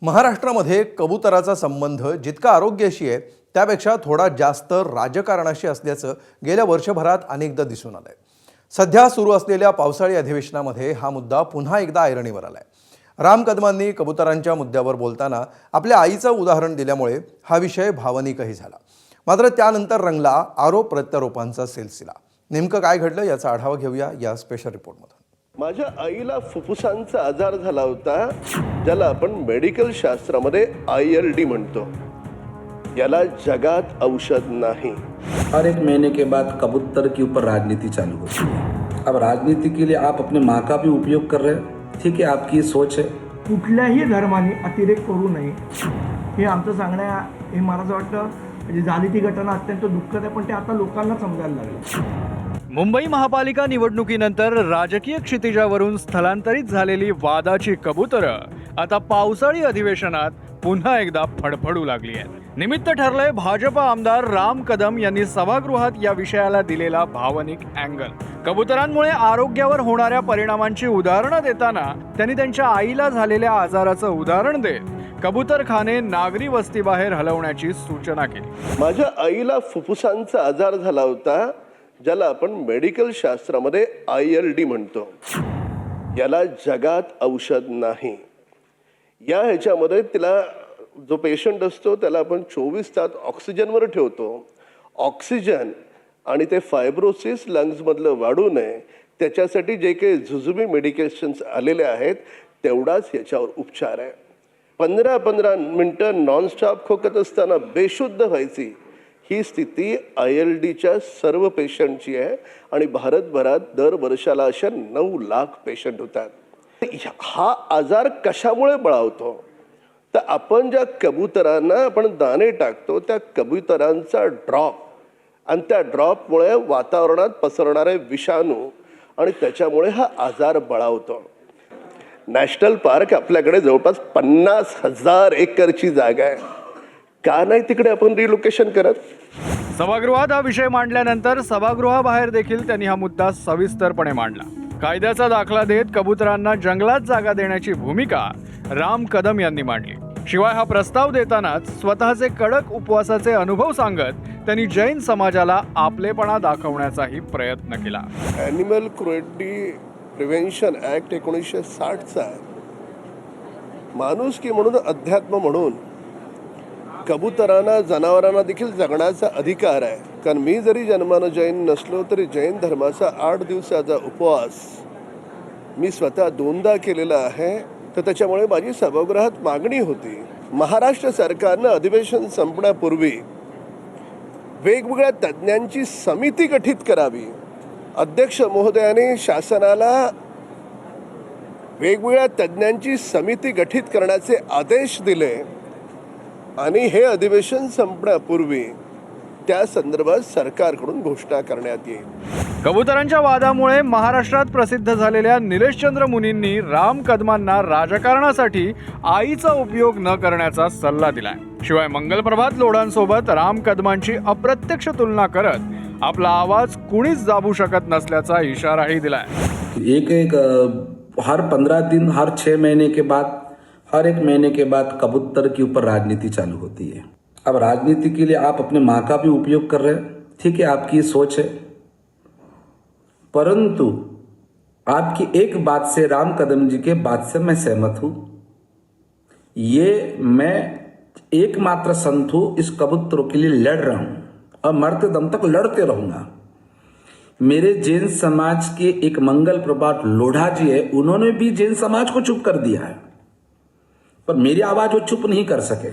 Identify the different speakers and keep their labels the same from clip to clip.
Speaker 1: महाराष्ट्रामध्ये कबुतराचा संबंध जितका आरोग्याशी आहे त्यापेक्षा थोडा जास्त राजकारणाशी असल्याचं गेल्या वर्षभरात अनेकदा दिसून आलंय। सध्या सुरू असलेल्या पावसाळी अधिवेशनामध्ये हा मुद्दा पुन्हा एकदा ऐरणीवर आलाय। राम कदमांनी कबुतरांच्या मुद्द्यावर बोलताना आपल्या आईचं उदाहरण दिल्यामुळे हा विषय भावनिकही झाला। मात्र त्यानंतर रंगला आरोप प्रत्यारोपांचा सिलसिला। नेमकं काय घडलं याचा आढावा घेऊया या स्पेशल रिपोर्टमध्ये।
Speaker 2: माझ्या आईला फुफ्फुसांचा आजार झाला होता, ज्याला आपण मेडिकल शास्त्रामध्ये ILD म्हणतो। याला जगात औषध नाही।
Speaker 3: हर एक महीने के बाद कबूतर के ऊपर राजनीति चालू होती है। अब राजनीति के लिए आप अपने माँ का भी उपयोग कर रहे हैं, ठीक है, आपकी सोच है।
Speaker 4: कुठल्याही धर्माने अतिरेक करू नये हे आमचं सांगणं आहे। हे मला असं वाटतं म्हणजे झाली ती घटना अत्यंत दुःखद आहे, पण ते आता लोकांना समजायला लागलं।
Speaker 5: मुंबई महापालिका निवडणुकीनंतर राजकीय क्षितिजावरून स्थलांतरित झालेली वादाची कबुतरं आता पावसाळी अधिवेशनात पुन्हा एकदा फडफडू लागली आहेत। निमित्त ठरलंय भाजप आमदार राम कदम यांनी सभागृहात या विषयाला दिलेला भावनिक अँगल। कबुतरांमुळे आरोग्यावर होणाऱ्या परिणामांची उदाहरणं देताना त्यांनी त्यांच्या आईला झालेल्या आजाराचं उदाहरण देत कबूतरखाने नागरी वस्तीबाहेर हलवण्याची सूचना केली।
Speaker 2: माझ्या आईला फुफ्फुसांचा आजार झाला होता, ज्याला आपण मेडिकल शास्त्रामध्ये ILD म्हणतो। याला जगात औषध नाही। या ह्याच्यामध्ये तिला जो पेशंट असतो त्याला आपण 24 तास ऑक्सिजनवर ठेवतो। ऑक्सिजन आणि ते फायब्रोसिस लंग्समधलं वाढू नये त्याच्यासाठी जे काही झुजूबी मेडिकेशन्स आलेले आहेत तेवढाच याच्यावर उपचार आहे। 15-15 मिनटं नॉनस्टॉप खोकत असताना बेशुद्ध व्हायची ही स्थिती ILDच्या सर्व पेशंटची आहे आणि भारतभरात दर वर्षाला अशा 9 लाख पेशंट होतात। हा आजार कशामुळे बळावतो तर आपण ज्या कबुतरांना आपण दाणे टाकतो त्या कबुतरांचा ड्रॉप आणि त्या ड्रॉपमुळे वातावरणात पसरणारे विषाणू आणि त्याच्यामुळे हा आजार बळावतो। नॅशनल पार्क आपल्याकडे जवळपास 50,000 एकरची जागा आहे, का नाही तिकडे आपण रिलोकेशन करत?
Speaker 5: सभागृहात हा विषय मांडल्यानंतर सभागृहाबाहेर देखील त्यांनी हा मुद्दा सविस्तरपणे मांडला। कायद्याचा दाखला देत कबुतरांना जंगलात जागा देण्याची भूमिका राम कदम यांनी मांडली। शिवाय हा प्रस्ताव देतानाच स्वतःचे कडक उपवासाचे अनुभव सांगत त्यांनी जैन समाजाला आपलेपणा दाखवण्याचाही प्रयत्न केला।
Speaker 2: ॲनिमल क्रुएल्टी प्रिव्हेन्शन ॲक्ट 1960चा माणुसकी म्हणून अध्यात्म म्हणून कबुतरांना जनावरांना देखील जगण्याचा अधिकार आहे। कारण मी जरी जन्मानं जैन नसलो तरी जैन धर्माचा 8 दिवसाचा उपवास मी स्वतः 2दा केलेला आहे। तर त्याच्यामुळे माझी सभागृहात मागणी होती, महाराष्ट्र सरकारनं अधिवेशन संपण्यापूर्वी वेगवेगळ्या तज्ज्ञांची समिती गठीत करावी। अध्यक्ष महोदयाने शासनाला वेगवेगळ्या तज्ज्ञांची समिती गठीत करण्याचे आदेश दिले आणि हे अधिवेशन संपण्यापूर्वी त्या संदर्भात सरकारकडून घोषणा करण्यात येईल।
Speaker 5: कबुतरांच्या वादामुळे महाराष्ट्रात प्रसिद्ध झालेल्या निलेशचंद्र मुनींनी राम कदमांना राजकारणासाठी आईचा उपयोग न करण्याचा सल्ला दिलाय। शिवाय मंगलप्रभात लोढांसोबत राम कदमांची अप्रत्यक्ष तुलना करत आपला आवाज कुणीच दाबू शकत नसल्याचा इशाराही दिलाय।
Speaker 3: एक हर 15 दिन, हर 6 महीने के बाद, हर एक महीने के बाद कबूतर के ऊपर राजनीति चालू होती है। अब राजनीति के लिए आप अपने माँ का भी उपयोग कर रहे हैं, ठीक है, आपकी सोच है। परंतु आपकी एक बात से, राम कदम जी के बात से मैं सहमत हूं। ये मैं एकमात्र संत हूं, इस कबूतरों के लिए लड़ रहा हूं और मरते दम तक लड़ते रहूंगा। मेरे जैन समाज के एक मंगल प्रभात लोढ़ा जी है, उन्होंने भी जैन समाज को चुप कर दिया है, पर मेरी आवाज वो चुप नहीं कर सके।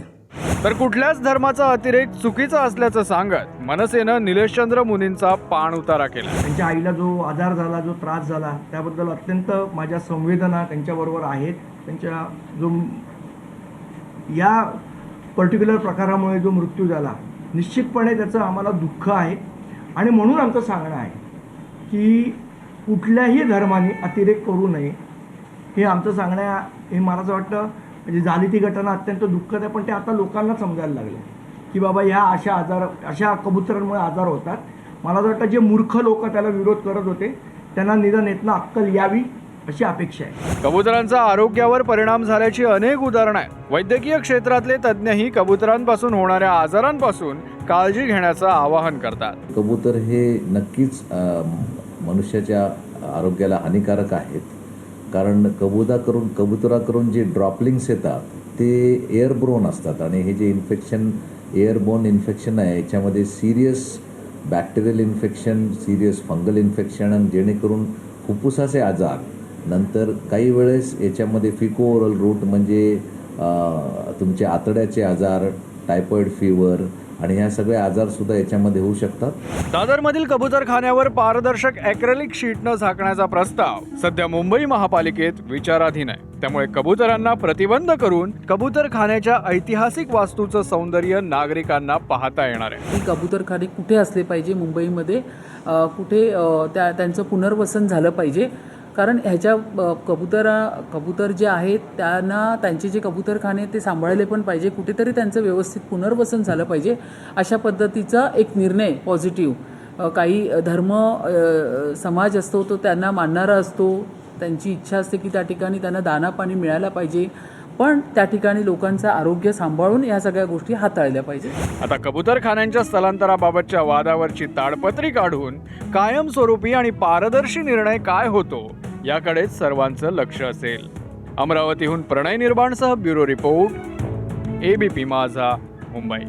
Speaker 5: तर कुठल्याच धर्माचा अतिरेक चुकीचा असल्याचं सांगत मनसेनं निलेशचंद्र मुनींचा पाण उतारा केला।
Speaker 4: त्यांच्या आईला जो आजार झाला, जो त्रास झाला, त्याबद्दल अत्यंत माझ्या संवेदना त्यांच्याबरोबर आहेत। त्यांच्या जो या पर्टिक्युलर प्रकारामुळे जो मृत्यू झाला, निश्चितपणे त्याचं आम्हाला दुःख आहे आणि म्हणून आमचं सांगणं आहे की कुठल्याही धर्माने अतिरेक करू नये हे आमचं सांगणं आहे। हे मला असं वाटतं म्हणजे झाली ती घटना अत्यंत दुःखद आहे, पण ते आता लोकांना समजायला लागले की बाबा ह्या अशा कबुतरांमुळे आजार होतात। मला असं वाटतं जे मूर्ख लोक त्याला विरोध करत होते त्यांना निदान यातनं अक्कल यावी अशी अपेक्षा आहे.
Speaker 5: कबुतरांचा आरोग्यावर परिणाम झाल्याची अनेक उदाहरणं आहेत. वैद्यकीय क्षेत्रातले तज्ज्ञही कबुतरांपासून होणाऱ्या आजारांपासून काळजी घेण्याचं आवाहन करतात.
Speaker 6: कबूतर हे नक्कीच मनुष्याच्या आरोग्याला हानिकारक आहेत, कारण कबुतराकडून जे ड्रॉपलिंग्स येतात ते एअरब्रोन असतात आणि हे जे इन्फेक्शन एअरबोर्न इन्फेक्शन आहे याच्यामध्ये serious bacterial infection, serious fungal infection आणि जेणेकरून फुफ्फुसाचे आजार, नंतर काही वेळेस याच्यामध्ये फिको ओरल रूट म्हणजे तुमचे आतड्याचे आजार, टायफॉइड फीवर आणि ह्या सगळे आजारसुद्धा याच्यामध्ये होऊ शकतात.
Speaker 5: दादरमधील कबूतरखान्यावर पारदर्शक ॲक्रेलिक शीटनं झाकण्याचा प्रस्ताव सध्या मुंबई महापालिकेत विचाराधीन आहे. त्यामुळे कबुतरांना प्रतिबंध करून कबूतरखान्याच्या ऐतिहासिक वास्तूचं सौंदर्य नागरिकांना पाहता येणार आहे.
Speaker 7: ही कबूतरखाने कुठे असले पाहिजे मुंबईमध्ये, कुठे त्यांचं पुनर्वसन झालं पाहिजे, कारण ह्याच्या कबूतर जे आहेत त्यांना त्यांचे जे कबूतरखाने ते सांभाळले पण पाहिजे, कुठेतरी त्यांचं व्यवस्थित पुनर्वसन झालं पाहिजे. अशा पद्धतीचा एक निर्णय पॉझिटिव्ह काही धर्म समाज असतो तो त्यांना मानणारा असतो, त्यांची इच्छा असते की त्या ठिकाणी त्यांना दाना पाणी मिळायला पाहिजे, पण त्या ठिकाणी लोकांचं आरोग्य सांभाळून या सगळ्या गोष्टी हाताळल्या पाहिजे.
Speaker 5: आता कबूतरखान्यांच्या स्थलांतराबाबतच्या वादावरची ताडपत्री काढून कायमस्वरूपी आणि पारदर्शी निर्णय काय होतो याकडेच सर्वांचं लक्ष असेल. अमरावतीहून प्रणय निर्माणसह ब्युरो रिपोर्ट, ABP माझा, मुंबई.